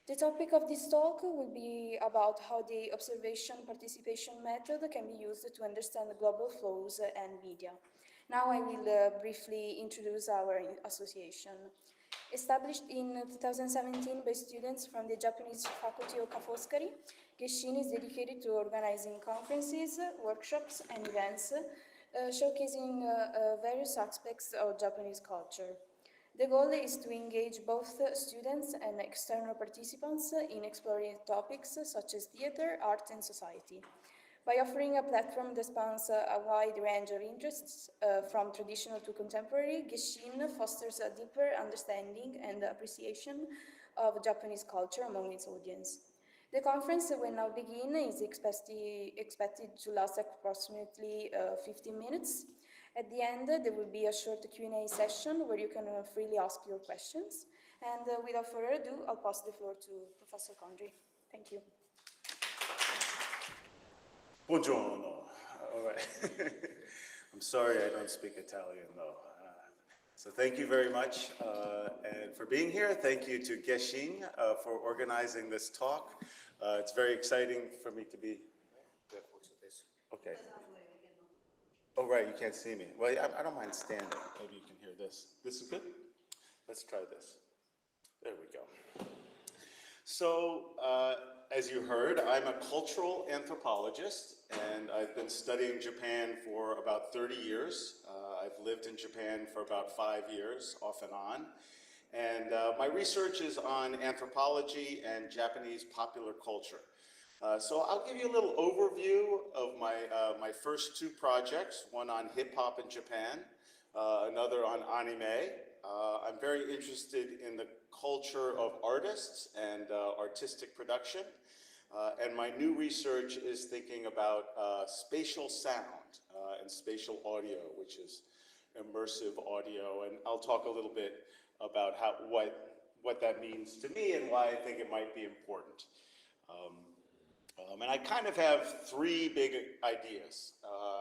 The topic of this talk will be about how the observation-participation method can be used to understand global flows and media. Now I will briefly introduce our association. Established in 2017 by students from the Japanese faculty of Foscari, GESSHIN is dedicated to organizing conferences, workshops, and events, showcasing various aspects of Japanese culture. The goal is to engage both students and external participants in exploring topics such as theater, art, and society. By offering a platform that spans a wide range of interests, from traditional to contemporary, GESSHIN fosters a deeper understanding and appreciation of Japanese culture among its audience. The conference will now begin is expected to last approximately 15 minutes. At the end, there will be a short Q&A session where you can freely ask your questions. And without further ado, I'll pass the floor to Professor Condry. Thank you. Buongiorno. All right. I'm sorry I don't speak Italian, though. So thank you very much and for being here. Thank you to GESSHIN for organizing this talk. It's very exciting for me to be... Okay. Oh, right, you can't see me. Well, I don't mind standing. Maybe you can hear this. This is good? Let's try this. There we go. So, as you heard, I'm a cultural anthropologist, and I've been studying Japan for about 30 years. I've lived in Japan for about 5 years, off and on. And my research is on anthropology and Japanese popular culture. So I'll give you a little overview of my first two projects, one on hip-hop in Japan, another on anime. I'm very interested in the culture of artists and artistic production. And my new research is thinking about spatial sound and spatial audio, which is immersive audio. And I'll talk a little bit about what that means to me and why I think it might be important. And I kind of have three big ideas,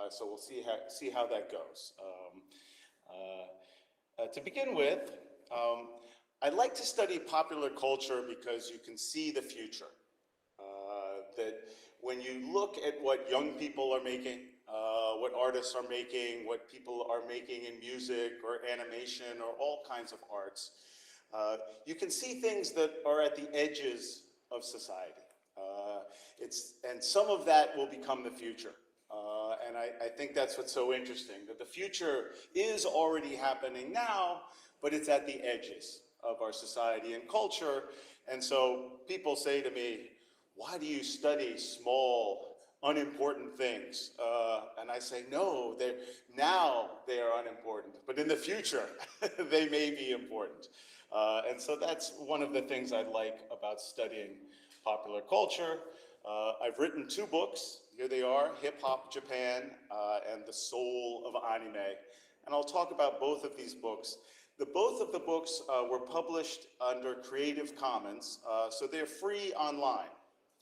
so we'll see how that goes. To begin with, I like to study popular culture because you can see the future. That when you look at what young people are making, what artists are making, what people are making in music or animation or all kinds of arts, you can see things that are at the edges of society. And some of that will become the future. And I think that's what's so interesting, that the future is already happening now, but it's at the edges of our society and culture. And so people say to me, why do you study small, unimportant things? And I say, no, now they are unimportant, but in the future, they may be important. And so that's one of the things I like about studying popular culture. I've written two books. Here they are, Hip Hop Japan and The Soul of Anime. And I'll talk about both of these books. Both of the books were published under Creative Commons, so they're free online.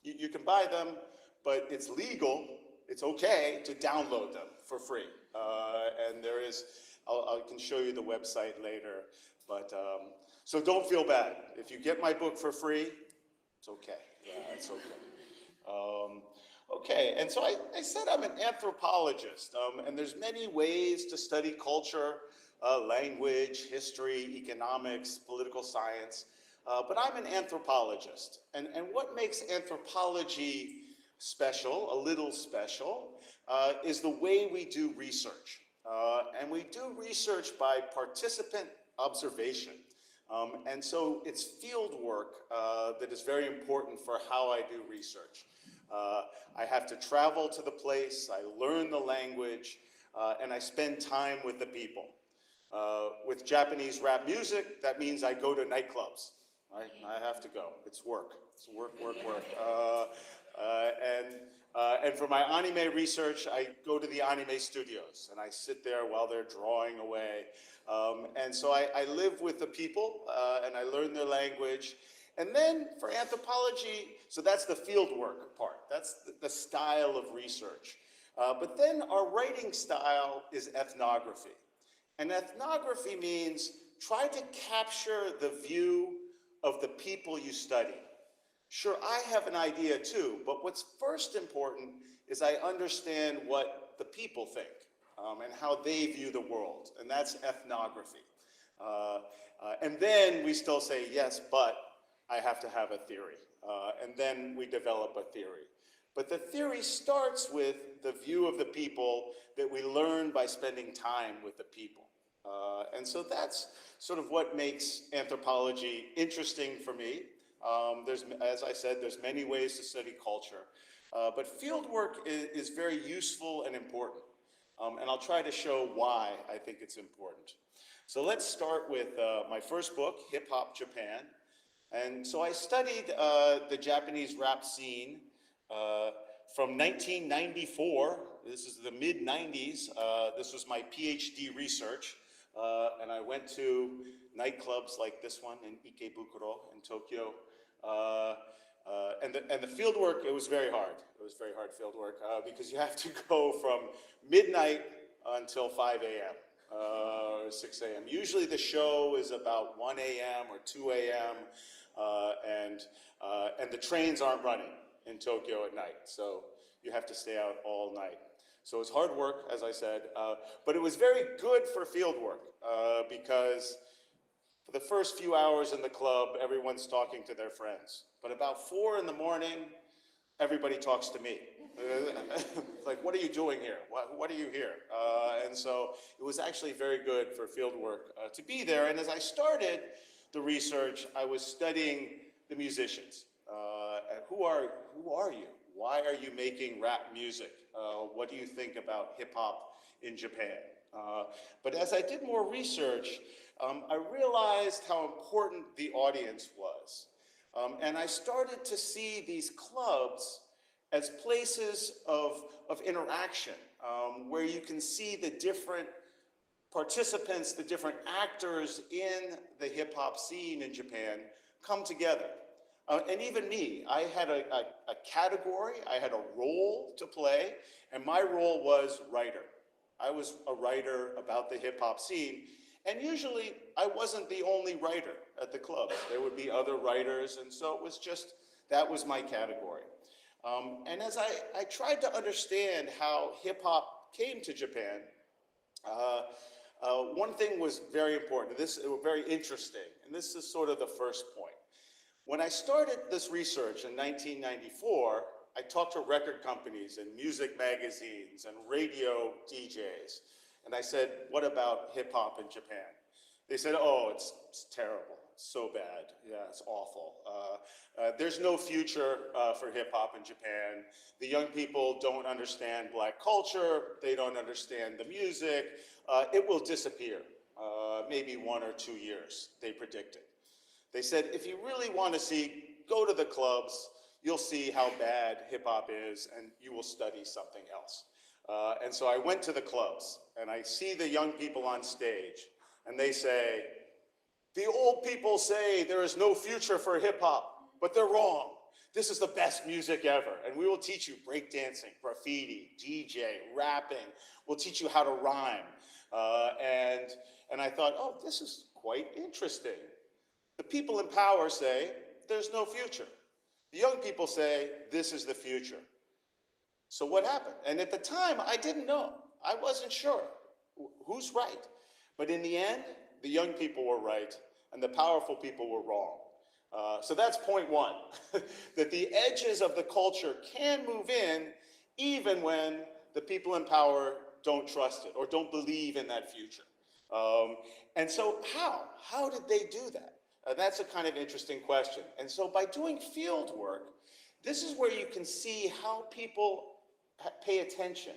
You can buy them, but it's legal, it's okay to download them for free. And there is, I can show you the website later, but so don't feel bad. If you get my book for free, it's okay. Yeah, it's okay. Okay, and so I said I'm an anthropologist, and there's many ways to study culture, language, history, economics, political science, but I'm an anthropologist. And what makes anthropology special, a little special, is the way we do research. And we do research by participant observation. And so it's field work that is very important for how I do research. I have to travel to the place, I learn the language, and I spend time with the people. With Japanese rap music, that means I go to nightclubs. Right? I have to go. It's work. It's work, work, work. And for my anime research, I go to the anime studios and I sit there while they're drawing away. And so I live with the people and I learn their language. And then for anthropology, so that's the field work part. That's the style of research. But then our writing style is ethnography. And ethnography means try to capture the view of the people you study. Sure, I have an idea too, but what's first important is I understand what the people think and how they view the world, and that's ethnography. And then we still say, yes, but I have to have a theory. And then we develop a theory. But the theory starts with the view of the people that we learn by spending time with the people. And so that's sort of what makes anthropology interesting for me. As I said, there's many ways to study culture. But field work is very useful and important. And I'll try to show why I think it's important. So let's start with my first book, Hip Hop Japan. And so I studied the Japanese rap scene from 1994. This is the mid-90s. This was my PhD research. And I went to nightclubs like this one in Ikebukuro in Tokyo. And the field work, it was very hard. It was very hard field work because you have to go from midnight until 5 a.m. Or 6 a.m. Usually the show is about 1 a.m. or 2 a.m. And the trains aren't running in Tokyo at night. So you have to stay out all night. So it's hard work, as I said, but it was very good for field work because for the first few hours in the club, everyone's talking to their friends. But about 4 in the morning, everybody talks to me. Like, what are you doing here? What are you here? And so it was actually very good for field work to be there. And as I started the research, I was studying the musicians. Who are you? Why are you making rap music? What do you think about hip hop in Japan? But as I did more research, I realized how important the audience was. And I started to see these clubs as places of interaction, where you can see the different participants, the different actors in the hip hop scene in Japan come together. And even me, I had a category, I had a role to play, and my role was writer. I was a writer about the hip hop scene, and usually I wasn't the only writer at the club. There would be other writers, and so it was just, that was my category. And as I tried to understand how hip hop came to Japan, one thing was very important, it was very interesting, and this is sort of the first point. When I started this research in 1994, I talked to record companies and music magazines and radio DJs. And I said, what about hip hop in Japan? They said, oh, it's terrible. It's so bad. Yeah, it's awful. There's no future for hip hop in Japan. The young people don't understand Black culture. They don't understand the music. It will disappear, maybe 1 or 2 years, they predicted. They said, if you really want to see, go to the clubs, you'll see how bad hip hop is, and you will study something else. And so I went to the clubs, and I see the young people on stage, and they say, the old people say there is no future for hip hop, but they're wrong. This is the best music ever, and we will teach you breakdancing, graffiti, DJ, rapping. We'll teach you how to rhyme. And I thought, oh, this is quite interesting. The people in power say, there's no future. The young people say, this is the future. So what happened? And at the time, I didn't know. I wasn't sure who's right. But in the end, the young people were right, and the powerful people were wrong. So that's point one, that the edges of the culture can move in even when the people in power don't trust it or don't believe in that future. And so how did they do that? That's a kind of interesting question. And so by doing field work, this is where you can see how people pay attention,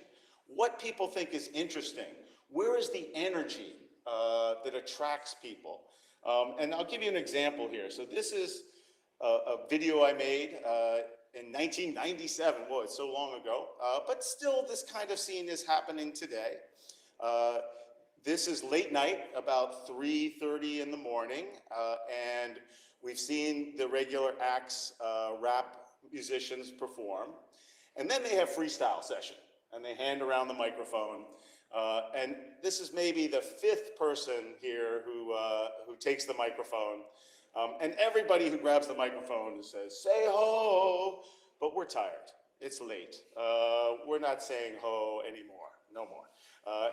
what people think is interesting, where is the energy that attracts people. And I'll give you an example here. So this is a video I made in 1997. Whoa, it's so long ago. But still, this kind of scene is happening today. This is late night, about 3:30 in the morning, and we've seen the regular acts, rap musicians perform, and then they have freestyle session, and they hand around the microphone, and this is maybe the 5th person here who takes the microphone, And everybody who grabs the microphone says, say ho, but we're tired. It's late. We're not saying ho anymore, no more.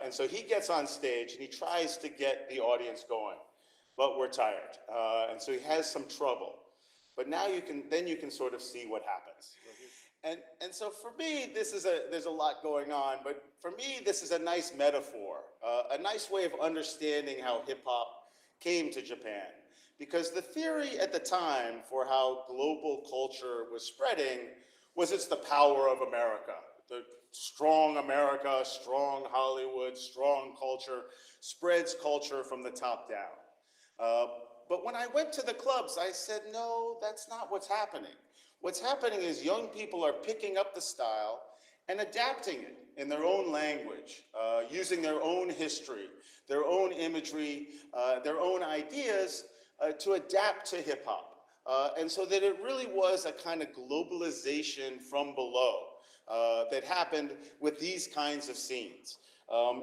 And so he gets on stage and he tries to get the audience going, but we're tired. And so he has some trouble. But now you can sort of see what happens. And so for me, there's a lot going on, but for me, this is a nice metaphor, a nice way of understanding how hip hop came to Japan. Because the theory at the time for how global culture was spreading was it's the power of America. The strong America, strong Hollywood, strong culture, spreads culture from the top down. But when I went to the clubs, I said, no, that's not what's happening. What's happening is young people are picking up the style and adapting it in their own language, using their own history, their own imagery, their own ideas to adapt to hip hop. And so that it really was a kind of globalization from below that happened with these kinds of scenes.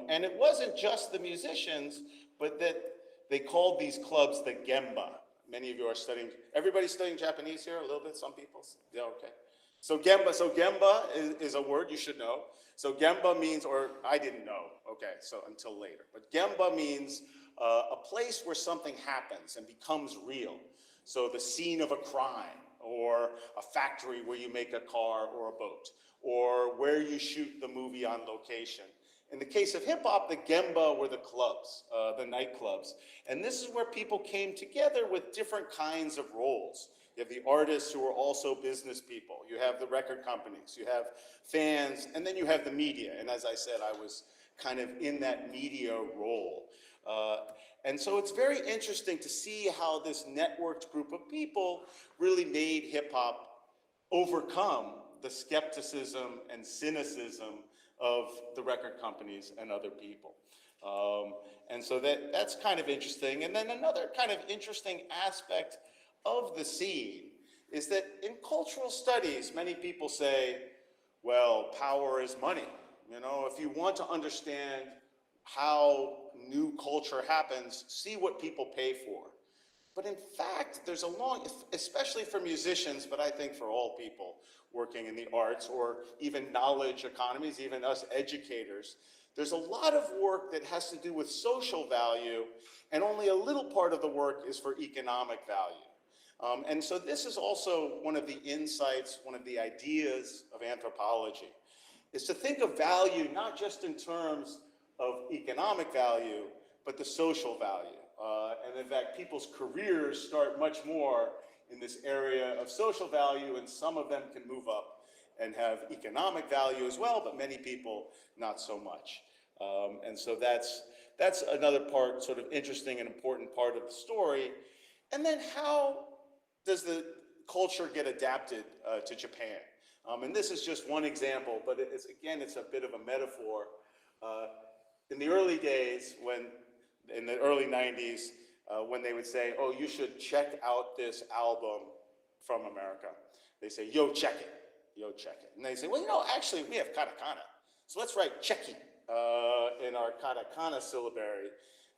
And it wasn't just the musicians, but that they called these clubs the Gemba. Many of you are studying, everybody studying Japanese here a little bit, some people? Yeah, okay. So Gemba is a word you should know. So Gemba means, or I didn't know, okay, so until later. But Gemba means a place where something happens and becomes real. So the scene of a crime, or a factory where you make a car or a boat, or where you shoot the movie on location. In the case of hip hop, the Gemba were the clubs, the nightclubs. And this is where people came together with different kinds of roles. You have the artists who are also business people. You have the record companies, you have fans, and then you have the media. And as I said, I was kind of in that media role. And so it's very interesting to see how this networked group of people really made hip hop overcome the skepticism and cynicism of the record companies and other people. And so that's kind of interesting. And then another kind of interesting aspect of the scene is that in cultural studies, many people say, well, power is money. You know, if you want to understand how new culture happens, see what people pay for. But in fact, there's a long, especially for musicians, but I think for all people working in the arts or even knowledge economies, even us educators, there's a lot of work that has to do with social value, and only a little part of the work is for economic value. And so this is also one of the insights, one of the ideas of anthropology, is to think of value not just in terms of economic value, but the social value. And in fact, people's careers start much more in this area of social value, and some of them can move up and have economic value as well, but many people not so much. And so that's another part, sort of interesting and important part of the story. And then how does the culture get adapted to Japan? And this is just one example, but it's a bit of a metaphor. In the early days, in the early 90s, when they would say, oh, you should check out this album from America. They say, yo, check it. Yo, check it. And they say, well, you know, actually, we have katakana. So let's write cheki in our katakana syllabary.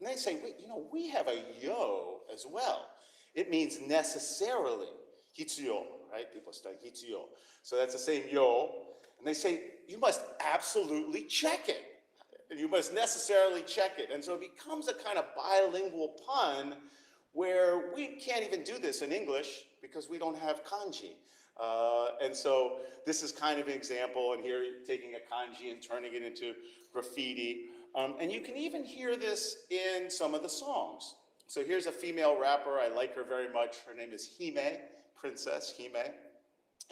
And they say, wait, you know, we have a yo as well. It means necessarily, hitsuyo, right? People study hitsuyo. So that's the same yo. And they say, you must absolutely check it. And you must necessarily check it. And so it becomes a kind of bilingual pun where we can't even do this in English because we don't have kanji. And so this is kind of an example, and here you're taking a kanji and turning it into graffiti. And you can even hear this in some of the songs. So here's a female rapper. I like her very much. Her name is Hime, Princess Hime.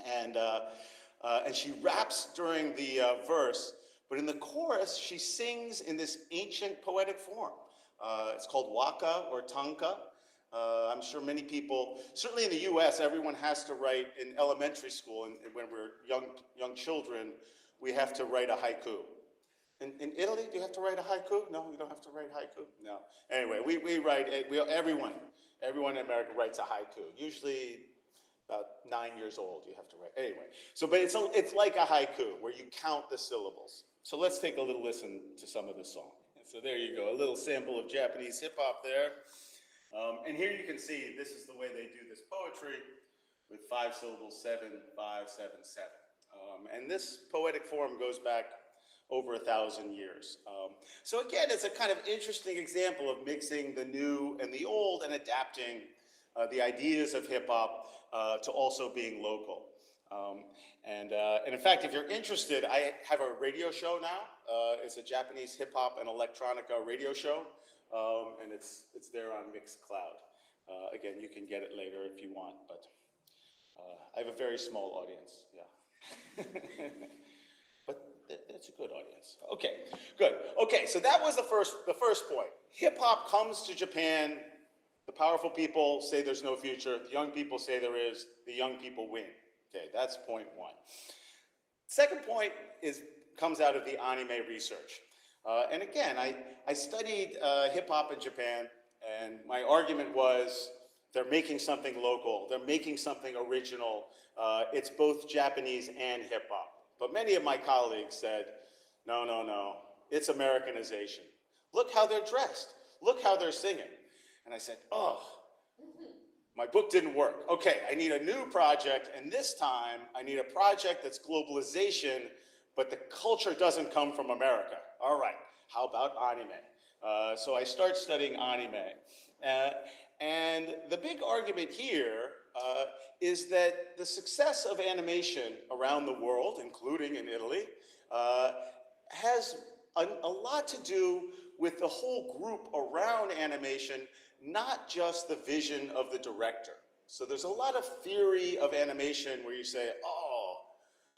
And she raps during the verse. But in the chorus, she sings in this ancient poetic form. It's called waka or tanka. I'm sure many people, certainly in the US, everyone has to write in elementary school, and when we're young children, we have to write a haiku. In Italy, do you have to write a haiku? No, you don't have to write haiku? No. Anyway, we write, everyone in America writes a haiku. Usually about 9 years old, you have to write. Anyway, so but it's like a haiku where you count the syllables. So let's take a little listen to some of the song. And so there you go, a little sample of Japanese hip hop there. And here you can see this is the way they do this poetry with 5 syllables, 7, 5, 7, 7. And this poetic form goes back over 1,000 years. So again, it's a kind of interesting example of mixing the new and the old and adapting the ideas of hip hop to also being local. And in fact, if you're interested, I have a radio show now. It's a Japanese hip hop and electronica radio show, and it's there on Mixcloud. Again, you can get it later if you want, but I have a very small audience, yeah. But it's a good audience. Okay, good. Okay, so that was the first point. Hip hop comes to Japan. The powerful people say there's no future. The young people say there is. The young people win. Okay, that's point one. Second point comes out of the anime research. And again, I studied hip hop in Japan, and my argument was they're making something local. They're making something original. It's both Japanese and hip hop. But many of my colleagues said, no, no, no, it's Americanization. Look how they're dressed. Look how they're singing. And I said, oh, my book didn't work. Okay, I need a new project, and this time I need a project that's globalization, but the culture doesn't come from America. All right, how about anime? So I start studying anime. And the big argument here is that the success of animation around the world, including in Italy, has a lot to do with the whole group around animation, not just the vision of the director. So there's a lot of theory of animation where you say, oh,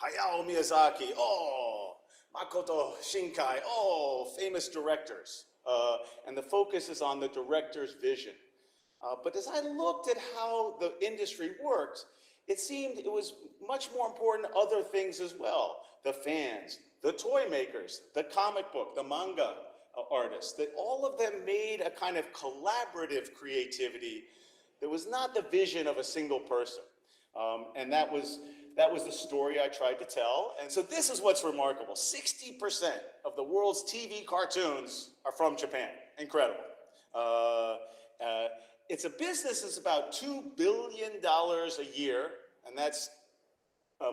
Hayao Miyazaki, oh, Makoto Shinkai, oh, famous directors. And the focus is on the director's vision. But as I looked at how the industry worked, it seemed it was much more important other things as well. The fans, the toy makers, the comic book, the manga artists, that all of them made a kind of collaborative creativity that was not the vision of a single person. And that was the story I tried to tell. And so this is what's remarkable. 60% of the world's TV cartoons are from Japan. Incredible. It's a business that's about $2 billion a year, and that's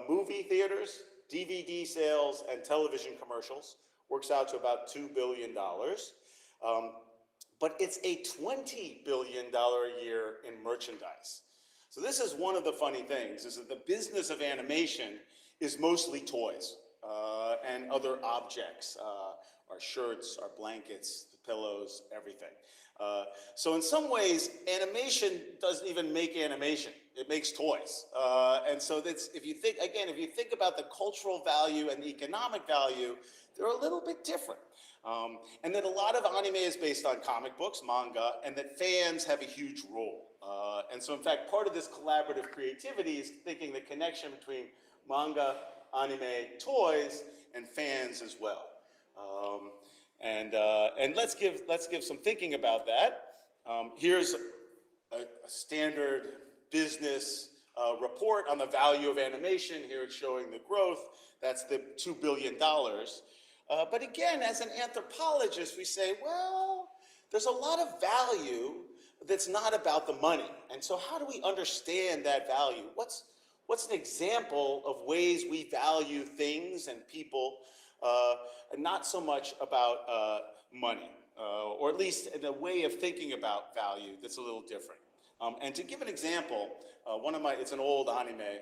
movie theaters, DVD sales, and television commercials. Works out to about $2 billion. But it's a $20 billion a year in merchandise. So this is one of the funny things, is that the business of animation is mostly toys and other objects, our shirts, our blankets, the pillows, everything. So in some ways, animation doesn't even make animation. It makes toys. And so that's, if you think about the cultural value and the economic value, they're a little bit different. And that a lot of anime is based on comic books, manga, and that fans have a huge role. And so in fact, part of this collaborative creativity is thinking the connection between manga, anime, toys, and fans as well. And let's give some thinking about that. Here's a standard business report on the value of animation. Here it's showing the growth. That's the $2 billion. But again, as an anthropologist, we say, well, there's a lot of value that's not about the money. And so how do we understand that value? What's an example of ways we value things and people, and not so much about money, or at least in a way of thinking about value that's a little different. And to give an example, it's an old anime,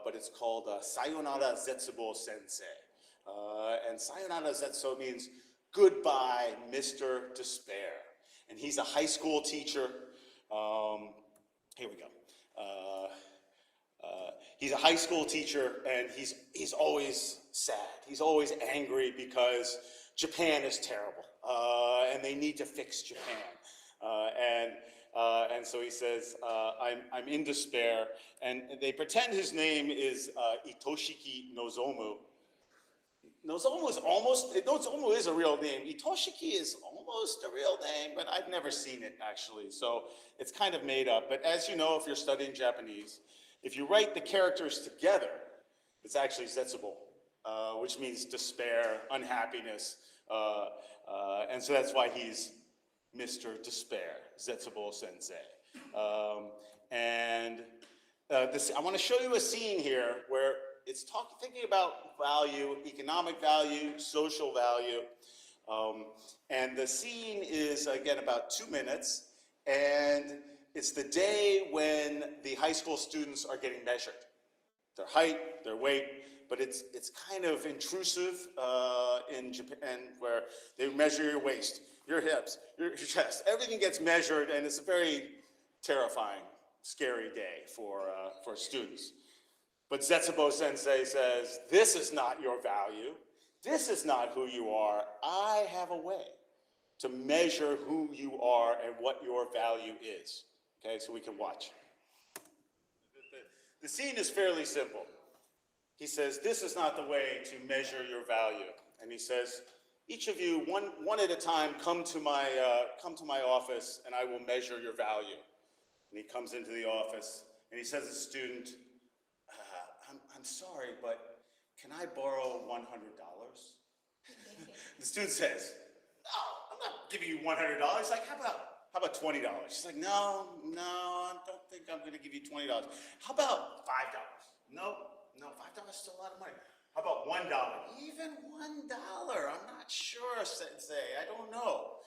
but it's called Sayonara Zetsubo Sensei. And Sayonara Zetsubo means goodbye, Mr. Despair. And he's a high school teacher. Here we go. He's a high school teacher, and he's always sad. He's always angry because Japan is terrible, and they need to fix Japan. And so he says, I'm in despair, and they pretend his name is Itoshiki Nozomu. Nozomu is a real name. Itoshiki is almost a real name, but I've never seen it actually. So it's kind of made up. But as you know, if you're studying Japanese, if you write the characters together, it's actually Zetsubo, which means despair, unhappiness. And so that's why he's Mr. Despair, Zetsubo Sensei. I want to show you a scene here where it's thinking about value, economic value, social value. And the scene is, again, about 2 minutes. And it's the day when the high school students are getting measured. Their height, their weight, but it's kind of intrusive in Japan, where they measure your waist, your hips, your chest. Everything gets measured, and it's a very terrifying, scary day for students. But Zetsubo Sensei says, this is not your value. This is not who you are. I have a way to measure who you are and what your value is. Okay, so we can watch. The scene is fairly simple. He says, this is not the way to measure your value. And he says, each of you, one at a time, come to my office, and I will measure your value. And he comes into the office, and he says to the student, I'm sorry, but can I borrow $100? The student says, no, I'm not giving you $100. He's like, how about $20? She's like, no, I don't think I'm going to give you $20. How about $5? No, $5 is still a lot of money. How about $1? Even $1? I'm not sure, Sensei. I don't know.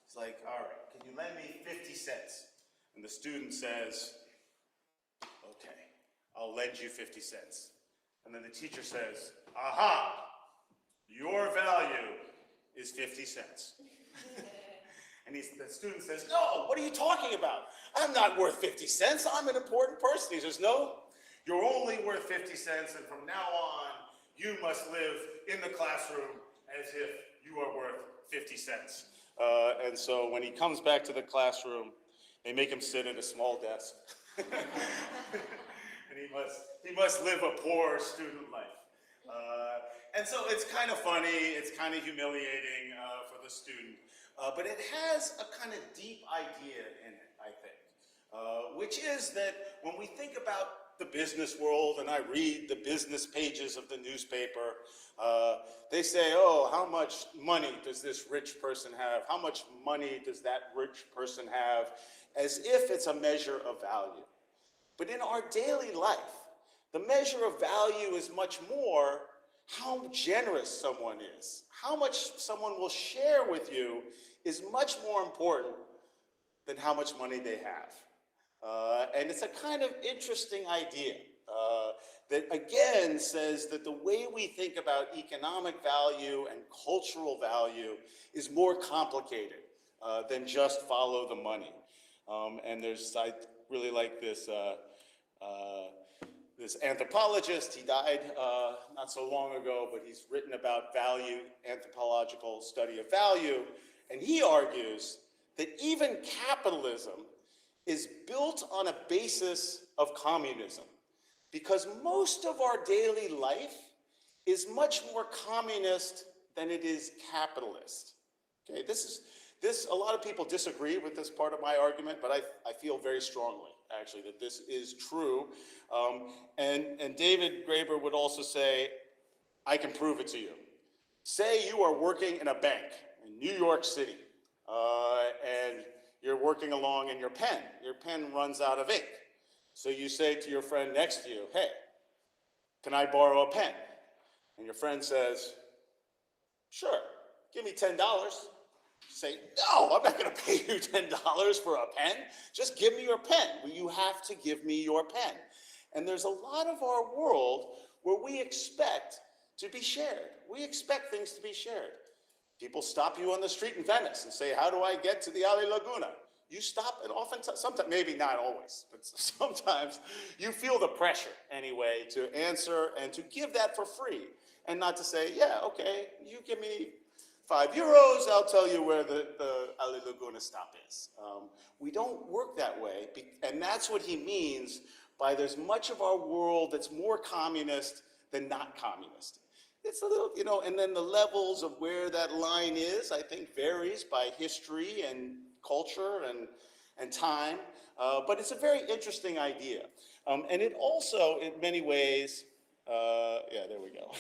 He's like, all right, can you lend me 50 cents? And the student says, okay, I'll lend you 50 cents. And then the teacher says, aha, your value is 50 cents. And the student says, no, what are you talking about? I'm not worth 50 cents. I'm an important person. He says, no, you're only worth 50 cents, and from now on, you must live in the classroom as if you are worth 50 cents. And so when he comes back to the classroom, they make him sit at a small desk. And he must live a poor student life. And so it's kind of funny, it's kind of humiliating for the student. But it has a kind of deep idea in it, I think, which is that when we think about the business world, and I read the business pages of the newspaper, they say, oh, how much money does this rich person have? How much money does that rich person have? As if it's a measure of value. But in our daily life, the measure of value is much more how generous someone is. How much someone will share with you is much more important than how much money they have. And it's a kind of interesting idea that, again, says that the way we think about economic value and cultural value is more complicated than just follow the money. And I really like this this anthropologist. He died not so long ago, but he's written about value, anthropological study of value, and he argues that even capitalism is built on a basis of communism, because most of our daily life is much more communist than it is capitalist. Okay, a lot of people disagree with this part of my argument, but I feel very strongly, actually, that this is true. And David Graeber would also say, I can prove it to you. Say you are working in a bank in New York City, and you're working along and your pen runs out of ink. So you say to your friend next to you, hey, can I borrow a pen? And your friend says, sure, give me $10. Say, no, I'm not going to pay you $10 for a pen. Just give me your pen. Well, you have to give me your pen. And there's a lot of our world where we expect to be shared. We expect things to be shared. People stop you on the street in Venice and say, how do I get to the Ali Laguna? You stop, and sometimes, maybe not always, but sometimes you feel the pressure anyway to answer and to give that for free, and not to say, yeah, okay, you give me €5, I'll tell you where the Ali Laguna stop is. We don't work that way, and that's what he means by there's much of our world that's more communist than not communist. It's a little, and then the levels of where that line is, I think, varies by history and culture and time, but it's a very interesting idea. And it also, in many ways, yeah, there we go.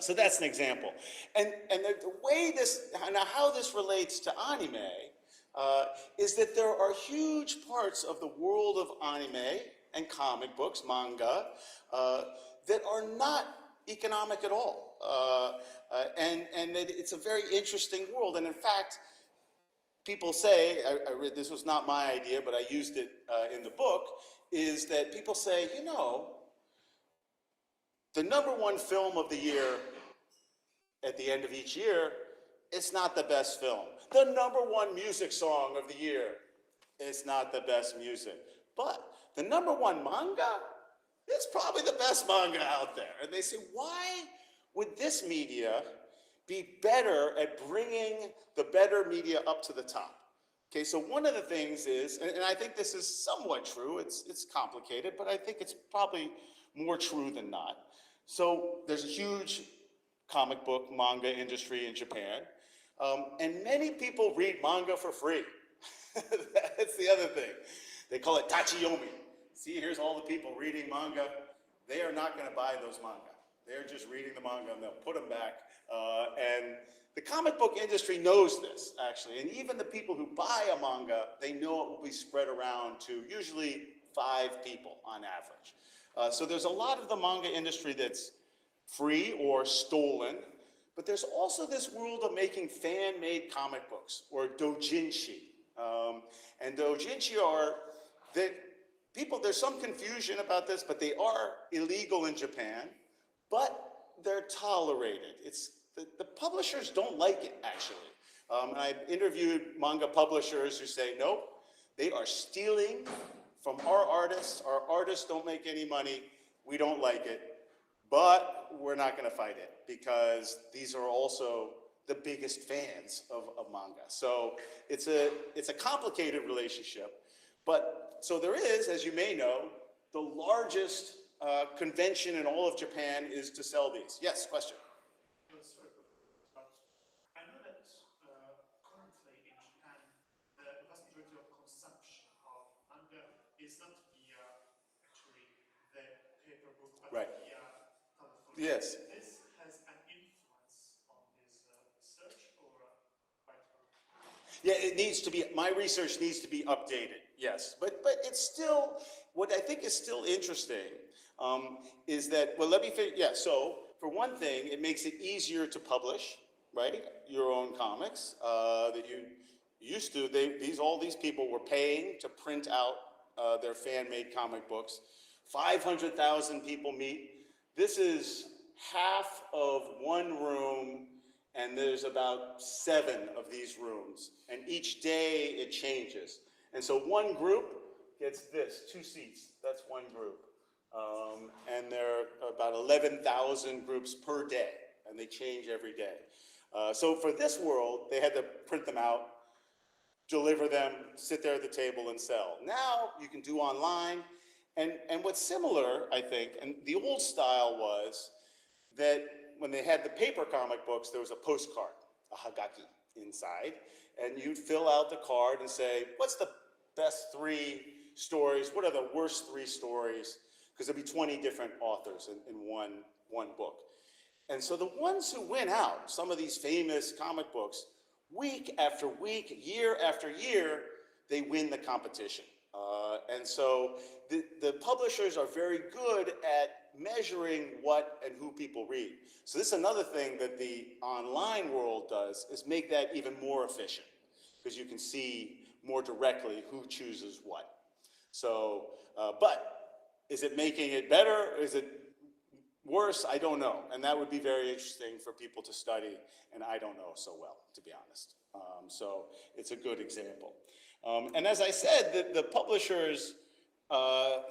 So that's an example. And the way this, now how this relates to anime is that there are huge parts of the world of anime and comic books, manga, that are not economic at all. And it's a very interesting world. And in fact, people say, I read, this was not my idea, but I used it in the book, is that people say, you know, the #1 film of the year at the end of each year, it's not the best film. The #1 music song of the year, it's not the best music. But the #1 manga, it's probably the best manga out there. And they say, why would this media be better at bringing the better media up to the top? Okay, so one of the things is, and I think this is somewhat true, it's complicated, but I think it's probably more true than not. So there's a huge comic book manga industry in Japan, and many people read manga for free. That's the other thing. They call it tachiyomi. See, here's all the people reading manga. They are not going to buy those manga. They're just reading the manga and they'll put them back. And the comic book industry knows this, actually. And even the people who buy a manga, they know it will be spread around to usually 5 people on average. So there's a lot of the manga industry that's free or stolen, but there's also this world of making fan-made comic books, or doujinshi. And doujinshi are, there's some confusion about this, but they are illegal in Japan, but they're tolerated. The publishers don't like it, actually. And I've interviewed manga publishers who say, nope, they are stealing from our artists. Our artists don't make any money. We don't like it. But we're not going to fight it because these are also the biggest fans of manga. So it's a complicated relationship. But so there is, as you may know, the largest convention in all of Japan is to sell these. Yes, question. Sorry, but I know that currently in Japan, the vast majority of consumption of manga is not via actually the paper book, but Right. via telephone. Yes. This has an influence on this research, or quite? Yeah, it needs to be, my research needs to be updated, yes. But it's still, what I think is still interesting is that, well, let me figure, yeah, so for one thing, it makes it easier to publish, right, your own comics that you used to, all these people were paying to print out their fan-made comic books. 500,000 people meet. This is half of one room, and there's about 7 of these rooms, and each day it changes. And so one group gets this, 2 seats, that's one group. And there are about 11,000 groups per day, and they change every day. So for this world, they had to print them out, deliver them, sit there at the table and sell. Now you can do online, and what's similar, I think, and the old style was that when they had the paper comic books, there was a postcard, a hagaki inside, and you'd fill out the card and say, what's the best 3 stories? What are the worst 3 stories? Because there'd be 20 different authors in one book. And so the ones who went out, some of these famous comic books, week after week, year after year, they win the competition. And so the publishers are very good at measuring what and who people read. So this is another thing that the online world does, is make that even more efficient, because you can see more directly who chooses what. So, but is it making it better? Is it worse? I don't know. And that would be very interesting for people to study, and I don't know so well, to be honest. So it's a good example. And as I said, the publishers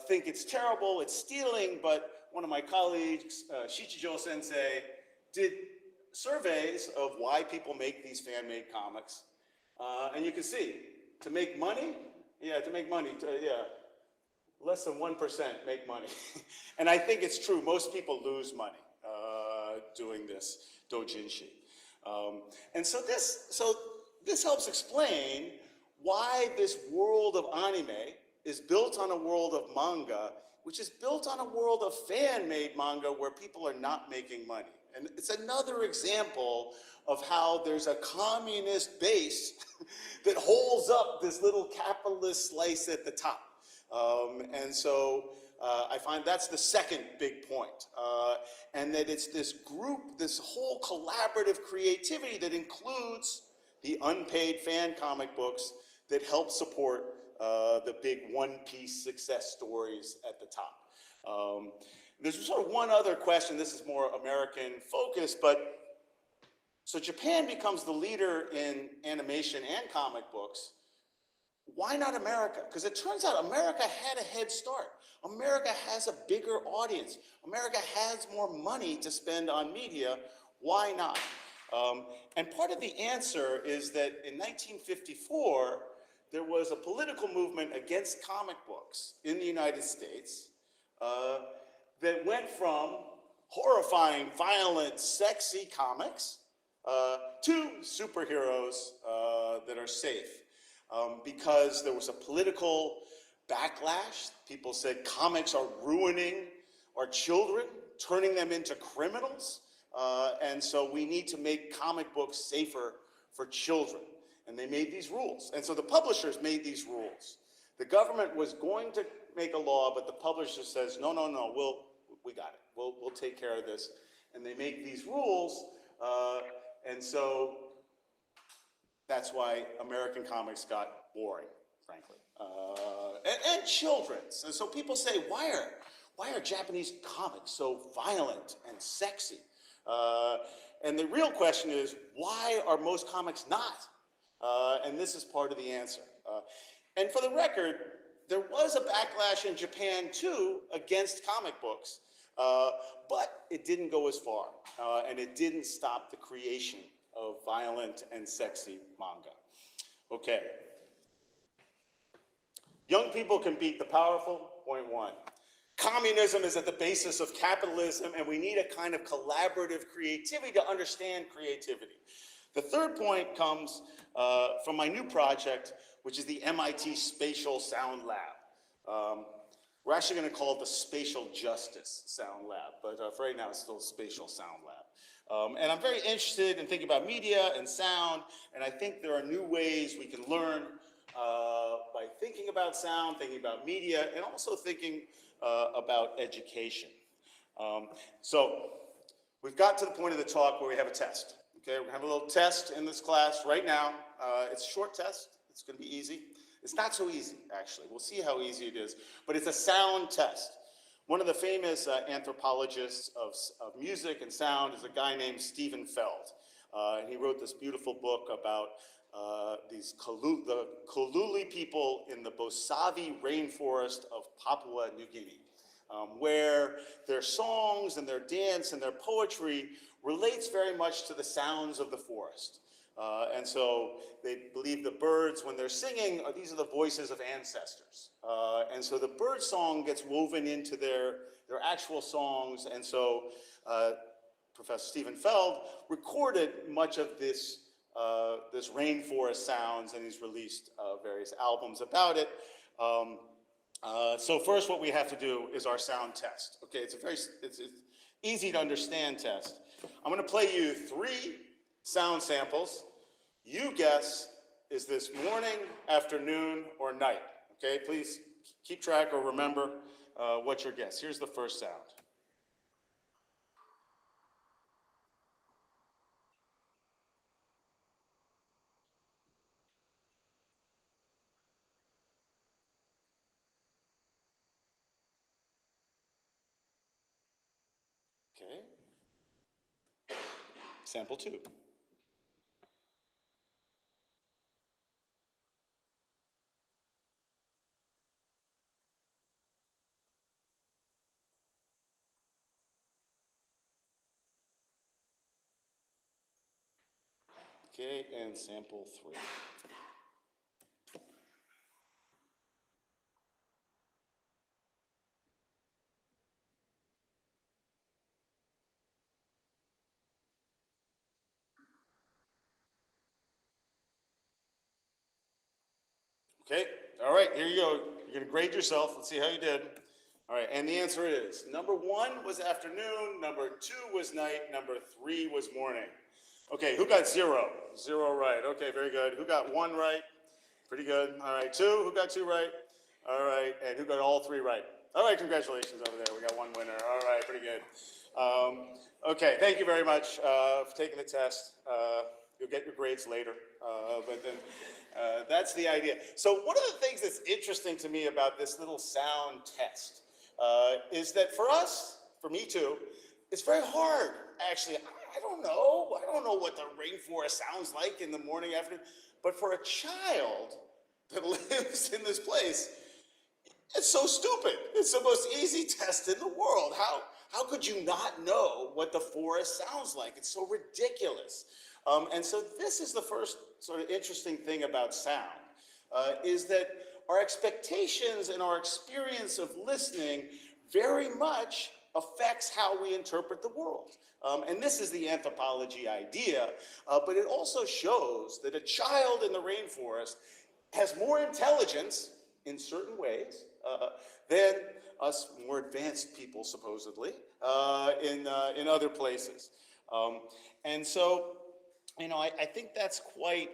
think it's terrible, it's stealing, but one of my colleagues, Shichijo Sensei, did surveys of why people make these fan-made comics. And you can see, to make money, less than 1% make money. And I think it's true, most people lose money doing this doujinshi. And so this helps explain why this world of anime is built on a world of manga, which is built on a world of fan-made manga where people are not making money. And it's another example of how there's a communist base that holds up this little capitalist slice at the top. And so I find that's the second big point. And that it's this group, this whole collaborative creativity that includes the unpaid fan comic books that help support the big one-piece success stories at the top. There's sort of one other question, this is more American focused, but so Japan becomes the leader in animation and comic books. Why not America? Because it turns out America had a head start. America has a bigger audience. America has more money to spend on media. Why not? And part of the answer is that in 1954, there was a political movement against comic books in the United States that went from horrifying, violent, sexy comics to superheroes that are safe. Because there was a political backlash. People said comics are ruining our children, turning them into criminals. And so we need to make comic books safer for children. And they made these rules. And so the publishers made these rules. The government was going to make a law, but the publisher says, no, no, no, we got it. We'll take care of this. And they make these rules. And so that's why American comics got boring, frankly, and children's. And so people say, why are Japanese comics so violent and sexy? And the real question is, why are most comics not? And this is part of the answer. And for the record, there was a backlash in Japan too against comic books, but it didn't go as far, and it didn't stop the creation of violent and sexy manga. Okay. Young people can beat the powerful, point one. Communism is at the basis of capitalism, and we need a kind of collaborative creativity to understand creativity. The third point comes from my new project, which is the MIT Spatial Sound Lab. We're actually going to call it the Spatial Justice Sound Lab, but for right now it's still Spatial Sound Lab. And I'm very interested in thinking about media and sound, and I think there are new ways we can learn by thinking about sound, thinking about media, and also thinking about education. So we've got to the point of the talk where we have a test. Okay, we're gonna have a little test in this class right now. It's a short test, it's gonna be easy. It's not so easy, actually. We'll see how easy it is, but it's a sound test. One of the famous anthropologists of music and sound is a guy named Stephen Feld. And he wrote this beautiful book about the Kaluli people in the Bosavi rainforest of Papua New Guinea, where their songs and their dance and their poetry relates very much to the sounds of the forest. And so they believe the birds, when they're singing, these are the voices of ancestors. And so the bird song gets woven into their actual songs. And so Professor Stephen Feld recorded much of this rainforest sounds, and he's released various albums about it. So first what we have to do is our sound test. Okay, it's easy to understand test. I'm gonna play you 3 sound samples. You guess, is this morning, afternoon, or night? Okay, please keep track or remember what's your guess. Here's the first sound. Okay. Sample 2. Okay, and sample 3. Okay, all right, here you go. You're gonna grade yourself. Let's see how you did. All right, and the answer is number 1 was afternoon, number 2 was night, number 3 was morning. Okay, who got 0? 0 right. Okay, very good. Who got 1 right? Pretty good. All right, 2. Who got 2 right? All right, and who got all 3 right? All right, congratulations over there. We got 1 winner. All right, pretty good. Okay, thank you very much for taking the test. You'll get your grades later, but then that's the idea. So one of the things that's interesting to me about this little sound test is that for us, for me too, it's very hard, actually. I don't know. I don't know what the rainforest sounds like in the morning, afternoon. But for a child that lives in this place, it's so stupid. It's the most easy test in the world. How could you not know what the forest sounds like? It's so ridiculous. And so this is the first sort of interesting thing about sound, is that our expectations and our experience of listening very much affects how we interpret the world. And this is the anthropology idea, but it also shows that a child in the rainforest has more intelligence in certain ways than us more advanced people, supposedly, in other places. And so, you know, I think that's quite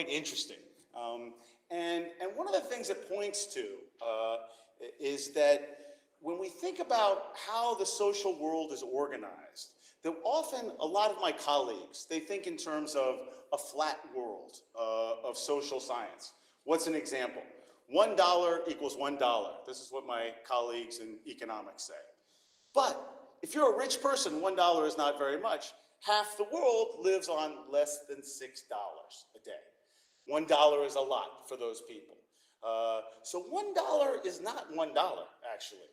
interesting. And one of the things it points to is that when we think about how the social world is organized, that often a lot of my colleagues, they think in terms of a flat world of social science. What's an example? $1 equals $1. This is what my colleagues in economics say. But if you're a rich person, $1 is not very much. Half the world lives on less than $6 a day. $1 is a lot for those people. So $1 is not $1, actually.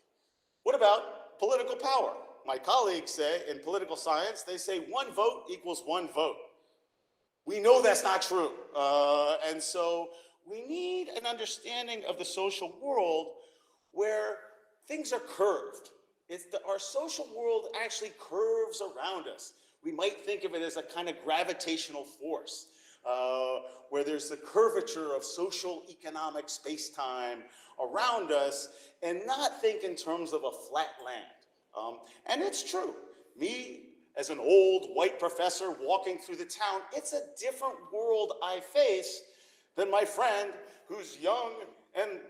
What about political power? My colleagues say in political science, they say 1 vote equals 1 vote. We know that's not true. And so we need an understanding of the social world where things are curved. Our social world actually curves around us. We might think of it as a kind of gravitational force, where there's the curvature of social economic space-time around us, and not think in terms of a flat land. And it's true. Me, as an old white professor walking through the town, it's a different world I face than my friend who's young and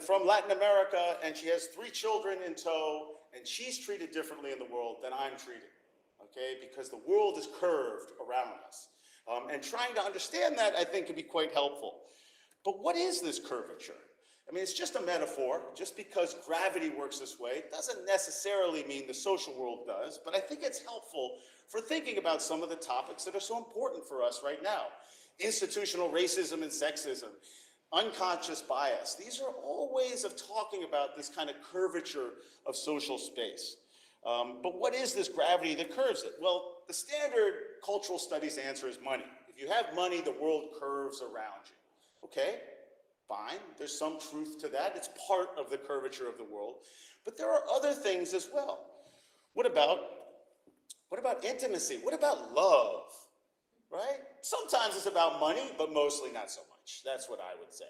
from Latin America, and she has 3 children in tow, and she's treated differently in the world than I'm treated, okay? Because the world is curved around us. And trying to understand that, I think, can be quite helpful. But what is this curvature? I mean, it's just a metaphor. Just because gravity works this way doesn't necessarily mean the social world does, but I think it's helpful for thinking about some of the topics that are so important for us right now. Institutional racism and sexism, unconscious bias. These are all ways of talking about this kind of curvature of social space. But what is this gravity that curves it? Well, the standard cultural studies answer is money. If you have money, the world curves around you. Okay, fine, there's some truth to that. It's part of the curvature of the world. But there are other things as well. What about intimacy? What about love? Right? Sometimes it's about money, but mostly not so much. That's what I would say.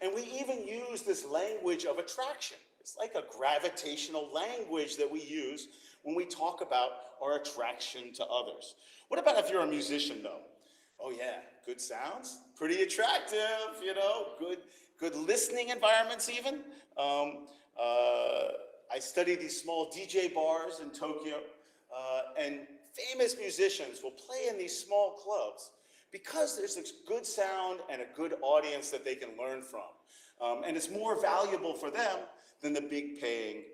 And we even use this language of attraction. It's like a gravitational language that we use when we talk about our attraction to others. What about if you're a musician, though? Oh yeah, good sounds, pretty attractive, you know, good listening environments even. I study these small DJ bars in Tokyo, and famous musicians will play in these small clubs because there's this good sound and a good audience that they can learn from. And it's more valuable for them than the big paying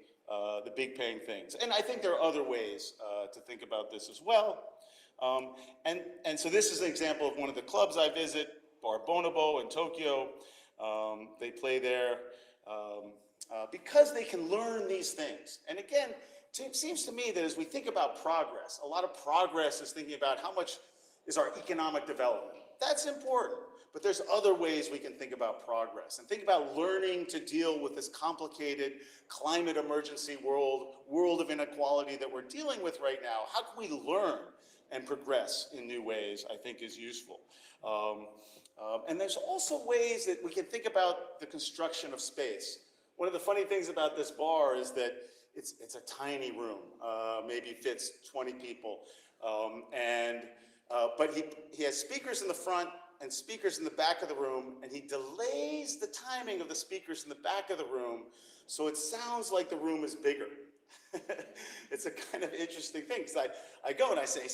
things. And I think there are other ways to think about this as well. And so this is an example of one of the clubs I visit, Bar Bonobo in Tokyo. They play there because they can learn these things. And again, it seems to me that as we think about progress, a lot of progress is thinking about how much is our economic development. That's important, but there's other ways we can think about progress and think about learning to deal with this complicated climate emergency world of inequality that we're dealing with right now. How can we learn and progress in new ways, I think is useful. And there's also ways that we can think about the construction of space. One of the funny things about this bar is that it's a tiny room, maybe fits 20 people. But he has speakers in the front and speakers in the back of the room, and he delays the timing of the speakers in the back of the room so it sounds like the room is bigger. It's a kind of interesting thing, because I go and I say,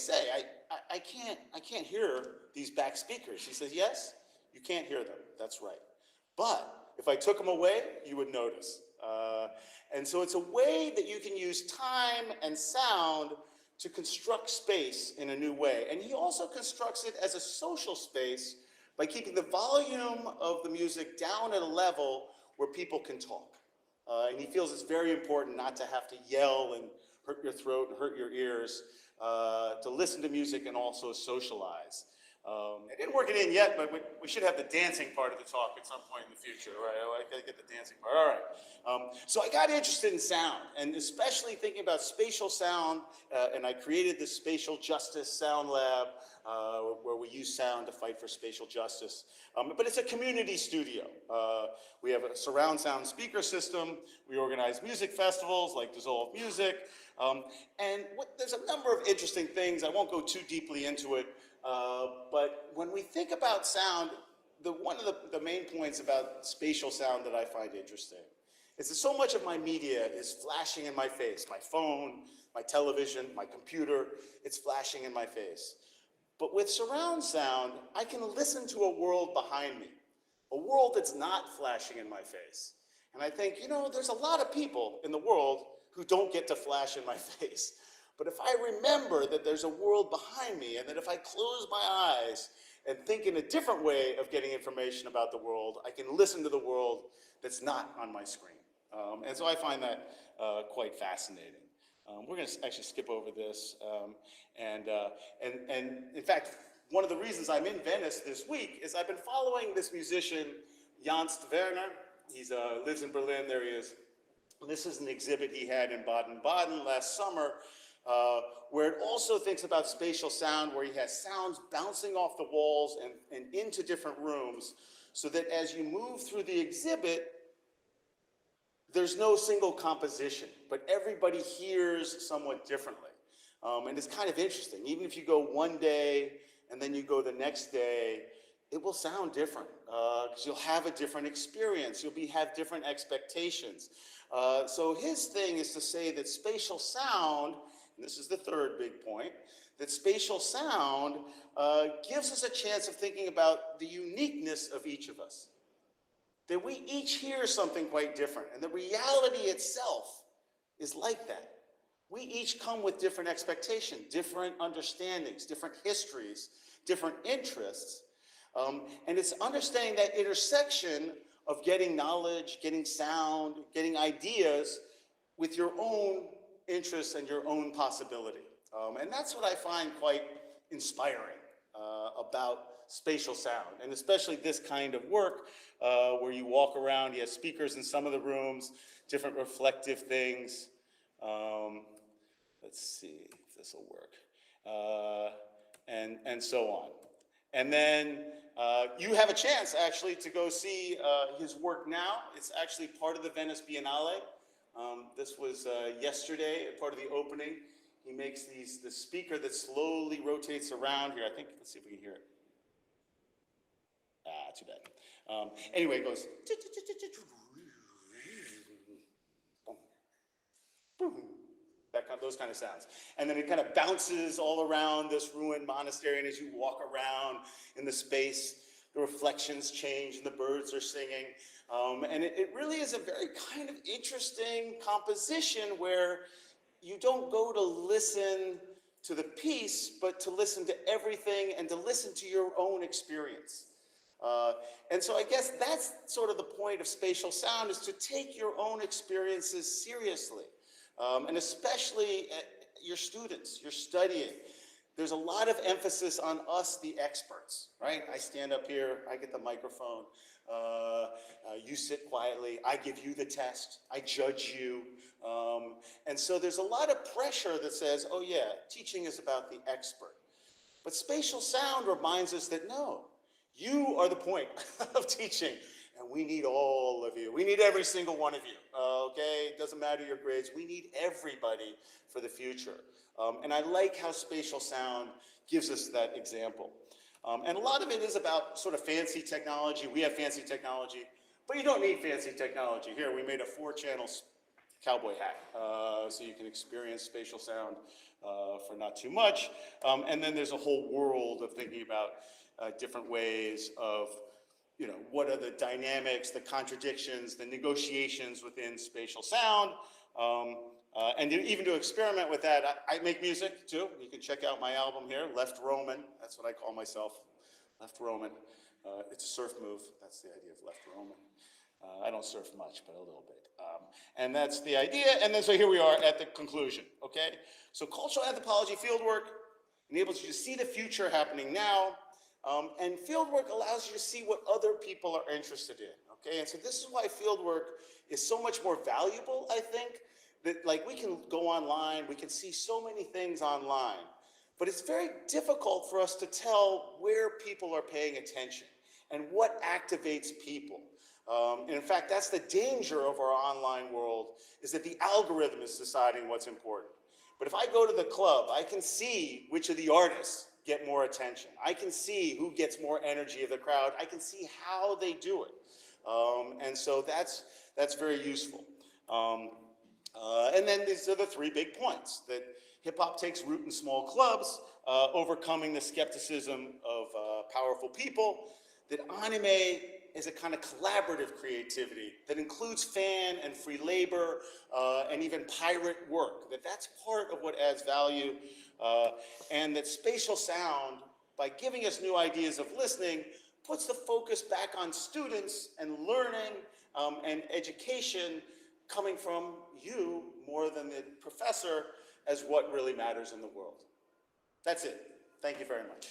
I can't hear these back speakers. He says, yes, you can't hear them, that's right. But if I took them away, you would notice. And so it's a way that you can use time and sound to construct space in a new way. And he also constructs it as a social space by keeping the volume of the music down at a level where people can talk. And he feels it's very important not to have to yell and hurt your throat and hurt your ears, to listen to music and also socialize. I didn't work it in yet, but we should have the dancing part of the talk at some point in the future, right? I gotta get the dancing part. All right. So I got interested in sound, and especially thinking about spatial sound, and I created this Spatial Justice Sound Lab, where we use sound to fight for spatial justice. But it's a community studio. We have a surround sound speaker system. We organize music festivals like Dissolve Music. There's a number of interesting things. I won't go too deeply into it. But when we think about sound, one of the main points about spatial sound that I find interesting is that so much of my media is flashing in my face. My phone, my television, my computer, it's flashing in my face. But with surround sound, I can listen to a world behind me, a world that's not flashing in my face. And I think, there's a lot of people in the world who don't get to flash in my face. But if I remember that there's a world behind me, and that if I close my eyes and think in a different way of getting information about the world, I can listen to the world that's not on my screen. And so I find that quite fascinating. We're going to actually skip over this. And in fact, one of the reasons I'm in Venice this week is I've been following this musician, Janst Werner. He lives in Berlin. There he is. This is an exhibit he had in Baden-Baden last summer, where it also thinks about spatial sound, where he has sounds bouncing off the walls and into different rooms, so that as you move through the exhibit, there's no single composition, but everybody hears somewhat differently. And it's kind of interesting. Even if you go one day and then you go the next day, it will sound different, because you'll have a different experience. You'll have different expectations. So his thing is to say that spatial sound, and this is the third big point, that spatial sound gives us a chance of thinking about the uniqueness of each of us. That we each hear something quite different, and the reality itself is like that. We each come with different expectations, different understandings, different histories, different interests. And it's understanding that intersection of getting knowledge, getting sound, getting ideas with your own interests and your own possibility. And that's what I find quite inspiring about spatial sound, and especially this kind of work where you walk around, you have speakers in some of the rooms, different reflective things. Let's see if this will work, and so on. And then you have a chance actually to go see his work now. It's actually part of the Venice Biennale. This was yesterday, part of the opening. He makes the speaker that slowly rotates around here. I think, let's see if we can hear it. Too bad. Anyway, it goes. Those kind of sounds. And then it kind of bounces all around this ruined monastery, and as you walk around in the space, the reflections change and the birds are singing. And it really is a very kind of interesting composition where you don't go to listen to the piece, but to listen to everything and to listen to your own experience. And so I guess that's sort of the point of spatial sound, is to take your own experiences seriously. And especially your students, you're studying. There's a lot of emphasis on us, the experts, right? I stand up here, I get the microphone, you sit quietly, I give you the test, I judge you. And so there's a lot of pressure that says, oh yeah, teaching is about the expert. But spatial sound reminds us that no, you are the point of teaching. And we need all of you. We need every single one of you, okay? It doesn't matter your grades. We need everybody for the future. And I like how spatial sound gives us that example. And a lot of it is about sort of fancy technology. We have fancy technology, but you don't need fancy technology. Here, we made a 4-channel cowboy hat, so you can experience spatial sound for not too much. And then there's a whole world of thinking about different ways of, you know, what are the dynamics, the contradictions, the negotiations within spatial sound. And even to experiment with that, I make music too. You can check out my album here, Left Roman. That's what I call myself, Left Roman. It's a surf move. That's the idea of Left Roman. I don't surf much, but a little bit. And that's the idea. And then so here we are at the conclusion, okay? So cultural anthropology fieldwork enables you to see the future happening now. And fieldwork allows you to see what other people are interested in, okay? And so this is why fieldwork is so much more valuable, I think, that like we can go online, we can see so many things online, but it's very difficult for us to tell where people are paying attention and what activates people. And in fact, that's the danger of our online world, is that the algorithm is deciding what's important. But if I go to the club, I can see which of the artists get more attention. I can see who gets more energy of the crowd. I can see how they do it. And so that's very useful. And then these are the 3 big points, that hip hop takes root in small clubs, overcoming the skepticism of powerful people, that anime is a kind of collaborative creativity that includes fan and free labor and even pirate work, that's part of what adds value, and that spatial sound, by giving us new ideas of listening, puts the focus back on students and learning and education coming from you more than the professor as what really matters in the world. That's it. Thank you very much.